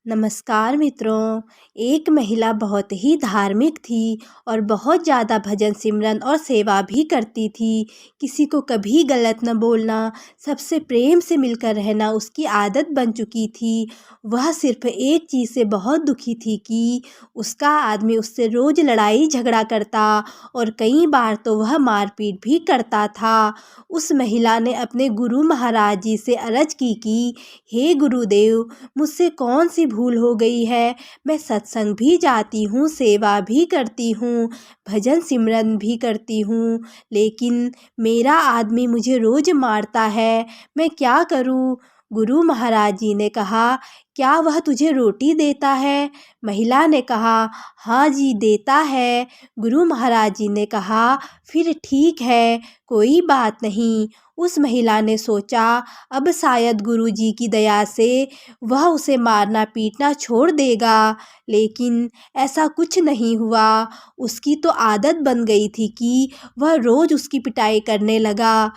नमस्कार मित्रों। एक महिला बहुत ही धार्मिक थी और बहुत ज़्यादा भजन सिमरन और सेवा भी करती थी। किसी को कभी गलत न बोलना, सबसे प्रेम से मिलकर रहना उसकी आदत बन चुकी थी। वह सिर्फ एक चीज़ से बहुत दुखी थी कि उसका आदमी उससे रोज़ लड़ाई झगड़ा करता और कई बार तो वह मारपीट भी करता था। उस महिला ने अपने गुरु महाराज जी से अर्ज़ की कि हे गुरुदेव, मुझसे कौन सी भूल हो गई है। मैं सत्संग भी जाती हूँ, सेवा भी करती हूँ, भजन सिमरन भी करती हूँ, लेकिन मेरा आदमी मुझे रोज़ मारता है। मैं क्या करूँ? गुरु महाराज जी ने कहा, क्या वह तुझे रोटी देता है? महिला ने कहा, हाँ जी देता है। गुरु महाराज जी ने कहा, फिर ठीक है, कोई बात नहीं। उस महिला ने सोचा, अब शायद गुरु जी की दया से वह उसे मारना पीटना छोड़ देगा, लेकिन ऐसा कुछ नहीं हुआ। उसकी तो आदत बन गई थी कि वह रोज़ उसकी पिटाई करने लगा।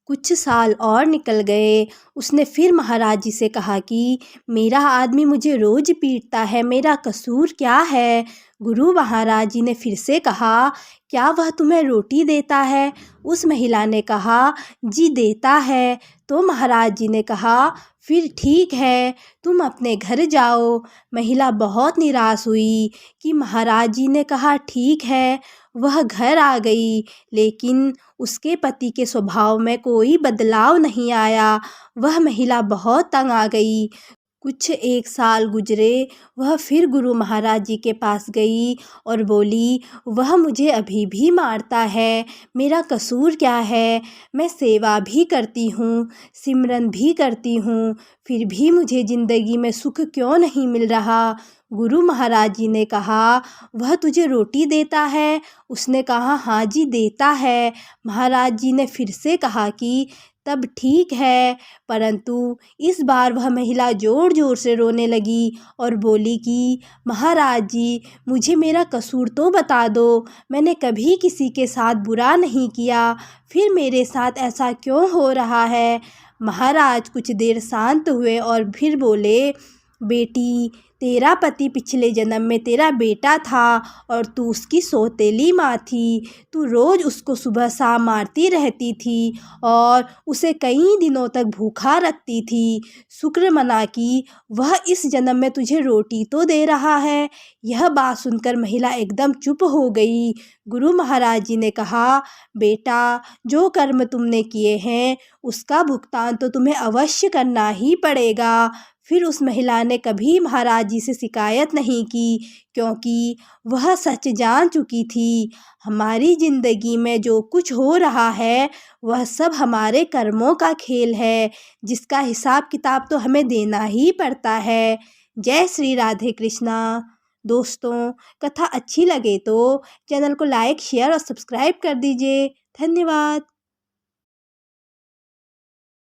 कुछ साल और निकल गए। उसने फिर महाराज जी से कहा कि मेरा आदमी मुझे रोज़ पीटता है, मेरा कसूर क्या है? गुरु महाराज जी ने फिर से कहा, क्या वह तुम्हें रोटी देता है? उस महिला ने कहा, जी देता है। तो महाराज जी ने कहा, फिर ठीक है, तुम अपने घर जाओ। महिला बहुत निराश हुई कि महाराज जी ने कहा ठीक है। वह घर आ गई, लेकिन उसके पति के स्वभाव में कोई बदलाव नहीं आया। वह महिला बहुत तंग आ गई। कुछ एक साल गुजरे, वह फिर गुरु महाराज जी के पास गई और बोली, वह मुझे अभी भी मारता है, मेरा कसूर क्या है? मैं सेवा भी करती हूँ, सिमरन भी करती हूँ, फिर भी मुझे ज़िंदगी में सुख क्यों नहीं मिल रहा? गुरु महाराज जी ने कहा, वह तुझे रोटी देता है? उसने कहा, हाँ जी देता है। महाराज जी ने फिर से कहा कि तब ठीक है, परंतु इस बार वह महिला ज़ोर ज़ोर से रोने लगी और बोली कि महाराज जी, मुझे मेरा कसूर तो बता दो। मैंने कभी किसी के साथ बुरा नहीं किया, फिर मेरे साथ ऐसा क्यों हो रहा है? महाराज कुछ देर शांत हुए और फिर बोले, बेटी, तेरा पति पिछले जन्म में तेरा बेटा था और तू उसकी सौतेली माँ थी। तू रोज़ उसको सुबह शाम मारती रहती थी और उसे कई दिनों तक भूखा रखती थी। शुक्र मना कि वह इस जन्म में तुझे रोटी तो दे रहा है। यह बात सुनकर महिला एकदम चुप हो गई। गुरु महाराज जी ने कहा, बेटा, जो कर्म तुमने किए हैं उसका भुगतान तो तुम्हें अवश्य करना ही पड़ेगा। फिर उस महिला ने कभी महाराज जी से शिकायत नहीं की, क्योंकि वह सच जान चुकी थी, हमारी ज़िंदगी में जो कुछ हो रहा है वह सब हमारे कर्मों का खेल है, जिसका हिसाब किताब तो हमें देना ही पड़ता है। जय श्री राधे कृष्णा। दोस्तों, कथा अच्छी लगे तो चैनल को लाइक, शेयर और सब्सक्राइब कर दीजिए। धन्यवाद।